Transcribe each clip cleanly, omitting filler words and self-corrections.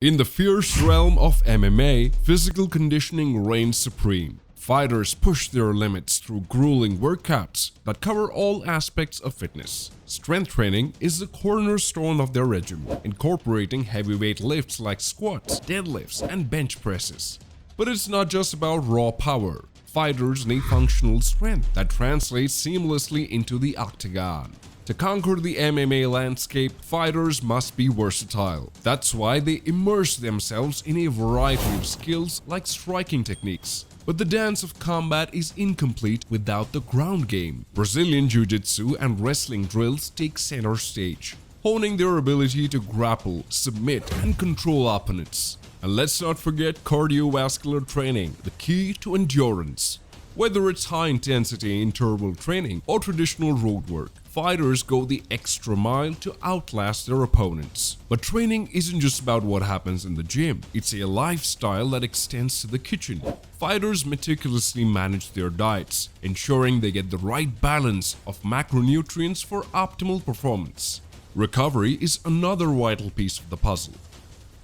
In the fierce realm of MMA, physical conditioning reigns supreme. Fighters push their limits through grueling workouts that cover all aspects of fitness. Strength training is the cornerstone of their regimen, incorporating heavyweight lifts like squats, deadlifts, and bench presses. But it's not just about raw power. Fighters need functional strength that translates seamlessly into the octagon. To conquer the MMA landscape, fighters must be versatile. That's why they immerse themselves in a variety of skills like striking techniques. But the dance of combat is incomplete without the ground game. Brazilian Jiu-Jitsu and wrestling drills take center stage, honing their ability to grapple, submit, and control opponents. And let's not forget cardiovascular training, the key to endurance. Whether it's high-intensity interval training or traditional road work, fighters go the extra mile to outlast their opponents. But training isn't just about what happens in the gym, it's a lifestyle that extends to the kitchen. Fighters meticulously manage their diets, ensuring they get the right balance of macronutrients for optimal performance. Recovery is another vital piece of the puzzle.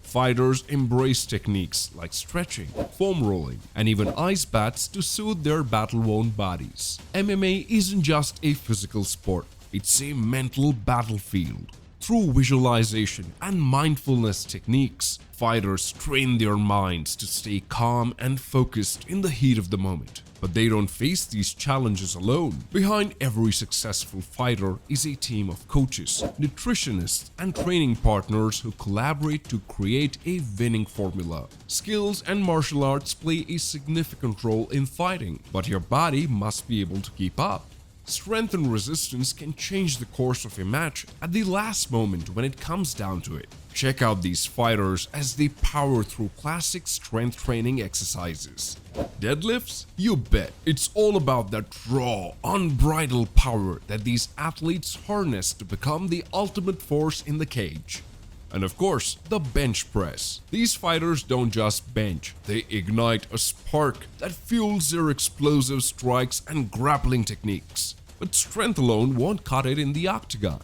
Fighters embrace techniques like stretching, foam rolling, and even ice baths to soothe their battle-worn bodies. MMA isn't just a physical sport, it's a mental battlefield. Through visualization and mindfulness techniques, fighters train their minds to stay calm and focused in the heat of the moment. But they don't face these challenges alone. Behind every successful fighter is a team of coaches, nutritionists, and training partners who collaborate to create a winning formula. Skills and martial arts play a significant role in fighting, but your body must be able to keep up. Strength and resistance can change the course of a match at the last moment when it comes down to it. Check out these fighters as they power through classic strength training exercises. Deadlifts? You bet. It's all about that raw, unbridled power that these athletes harness to become the ultimate force in the cage. And of course, the bench press. These fighters don't just bench, they ignite a spark that fuels their explosive strikes and grappling techniques. But strength alone won't cut it in the octagon.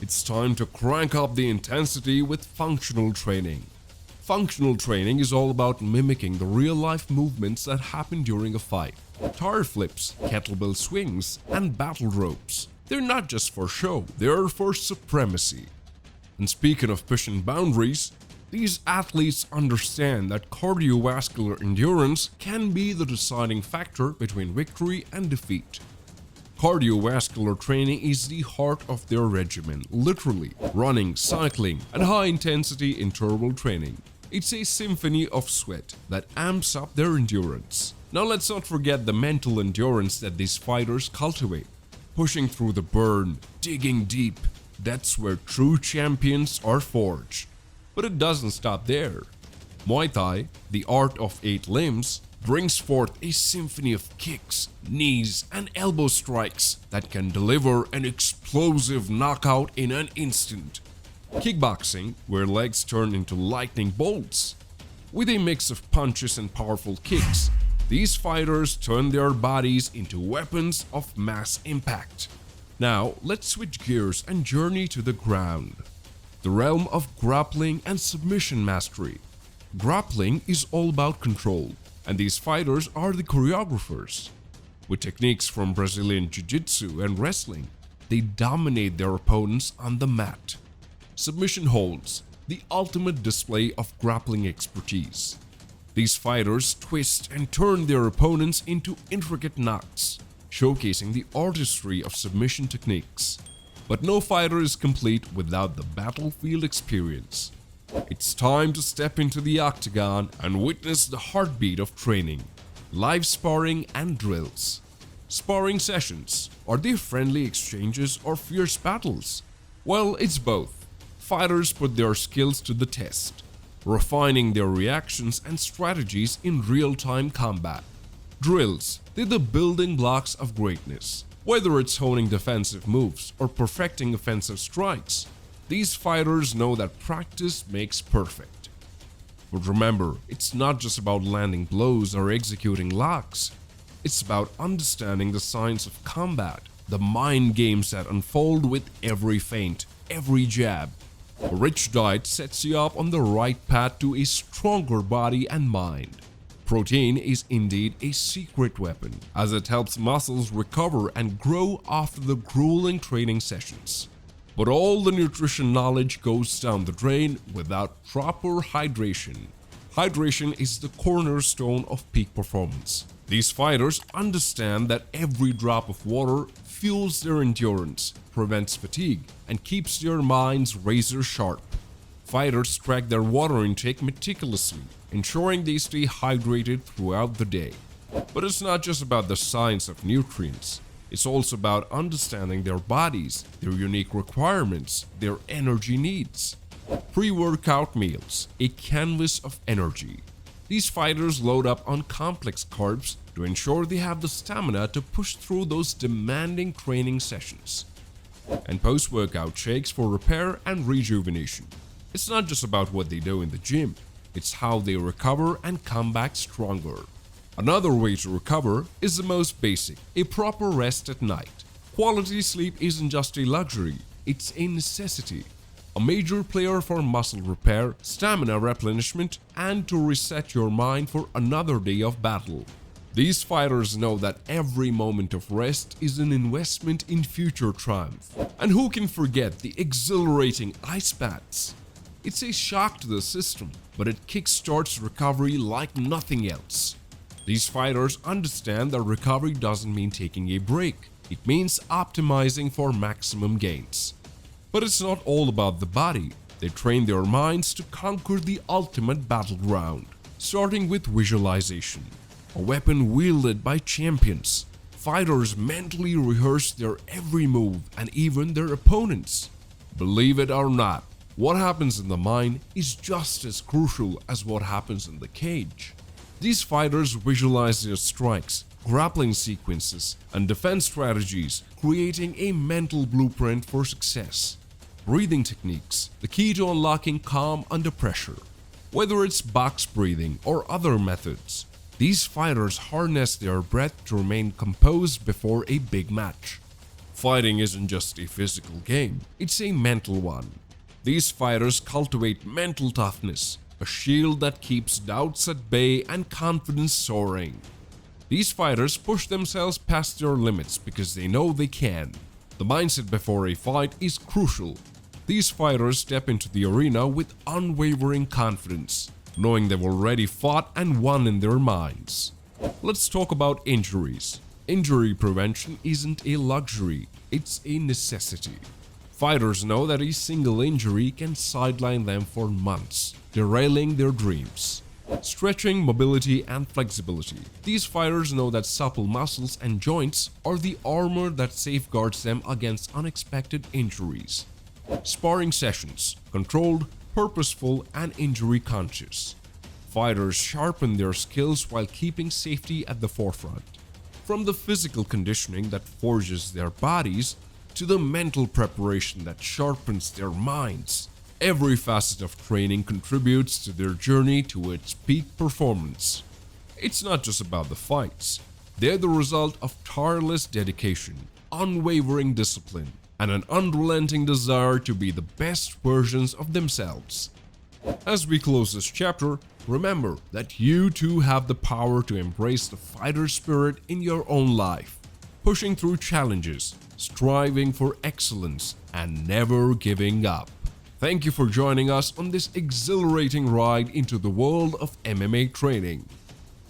It's time to crank up the intensity with functional training. Functional training is all about mimicking the real-life movements that happen during a fight. Tire flips, kettlebell swings, and battle ropes. They're not just for show, they're for supremacy. And speaking of pushing boundaries, these athletes understand that cardiovascular endurance can be the deciding factor between victory and defeat. Cardiovascular training is the heart of their regimen, literally. Running, cycling, and high-intensity interval training. It's a symphony of sweat that amps up their endurance. Now let's not forget the mental endurance that these fighters cultivate. Pushing through the burn, digging deep. That's where true champions are forged. But it doesn't stop there. Muay Thai, the art of 8 limbs, brings forth a symphony of kicks, knees, and elbow strikes that can deliver an explosive knockout in an instant. Kickboxing, where legs turn into lightning bolts. With a mix of punches and powerful kicks, these fighters turn their bodies into weapons of mass impact. Now, let's switch gears and journey to the ground. The realm of grappling and submission mastery. Grappling is all about control, and these fighters are the choreographers. With techniques from Brazilian Jiu-Jitsu and wrestling, they dominate their opponents on the mat. Submission holds, the ultimate display of grappling expertise. These fighters twist and turn their opponents into intricate knots, showcasing the artistry of submission techniques. But no fighter is complete without the battlefield experience. It's time to step into the octagon and witness the heartbeat of training. Live sparring and drills. Sparring sessions. Are they friendly exchanges or fierce battles? Well, it's both. Fighters put their skills to the test, refining their reactions and strategies in real-time combat. Drills, they're the building blocks of greatness. Whether it's honing defensive moves or perfecting offensive strikes, these fighters know that practice makes perfect. But remember, it's not just about landing blows or executing locks. It's about understanding the science of combat, the mind games that unfold with every feint, every jab, A rich diet sets you up on the right path to a stronger body and mind. Protein is indeed a secret weapon, as it helps muscles recover and grow after the grueling training sessions. But all the nutrition knowledge goes down the drain without proper hydration. Hydration is the cornerstone of peak performance. These fighters understand that every drop of water fuels their endurance, prevents fatigue, and keeps their minds razor sharp. Fighters track their water intake meticulously, ensuring they stay hydrated throughout the day. But it's not just about the science of nutrients. It's also about understanding their bodies, their unique requirements, their energy needs. Pre-workout meals, a canvas of energy. These fighters load up on complex carbs to ensure they have the stamina to push through those demanding training sessions. And post-workout shakes for repair and rejuvenation. It's not just about what they do in the gym, it's how they recover and come back stronger. Another way to recover is the most basic, a proper rest at night. Quality sleep isn't just a luxury, it's a necessity. A major player for muscle repair, stamina replenishment, and to reset your mind for another day of battle. These fighters know that every moment of rest is an investment in future triumph. And who can forget the exhilarating ice baths? It's a shock to the system, but it kickstarts recovery like nothing else. These fighters understand that recovery doesn't mean taking a break. It means optimizing for maximum gains. But it's not all about the body. They train their minds to conquer the ultimate battleground, starting with visualization, a weapon wielded by champions. Fighters mentally rehearse their every move and even their opponents. Believe it or not, what happens in the mind is just as crucial as what happens in the cage. These fighters visualize their strikes, grappling sequences, and defense strategies, creating a mental blueprint for success. Breathing techniques, the key to unlocking calm under pressure. Whether it's box breathing or other methods, these fighters harness their breath to remain composed before a big match. Fighting isn't just a physical game, it's a mental one. These fighters cultivate mental toughness, a shield that keeps doubts at bay and confidence soaring. These fighters push themselves past their limits because they know they can. The mindset before a fight is crucial. These fighters step into the arena with unwavering confidence, knowing they've already fought and won in their minds. Let's talk about injuries. Injury prevention isn't a luxury, it's a necessity. Fighters know that a single injury can sideline them for months, derailing their dreams. Stretching, mobility, and flexibility. These fighters know that supple muscles and joints are the armor that safeguards them against unexpected injuries. Sparring sessions, controlled, purposeful, and injury conscious. Fighters sharpen their skills while keeping safety at the forefront. From the physical conditioning that forges their bodies to the mental preparation that sharpens their minds, every facet of training contributes to their journey to its peak performance. It's not just about the fights. They're the result of tireless dedication, unwavering discipline, and an unrelenting desire to be the best versions of themselves. As we close this chapter, remember that you too have the power to embrace the fighter spirit in your own life, pushing through challenges, striving for excellence, and never giving up. Thank you for joining us on this exhilarating ride into the world of MMA training.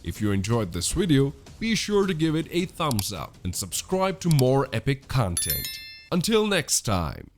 If you enjoyed this video, be sure to give it a thumbs up and subscribe to more epic content. Until next time.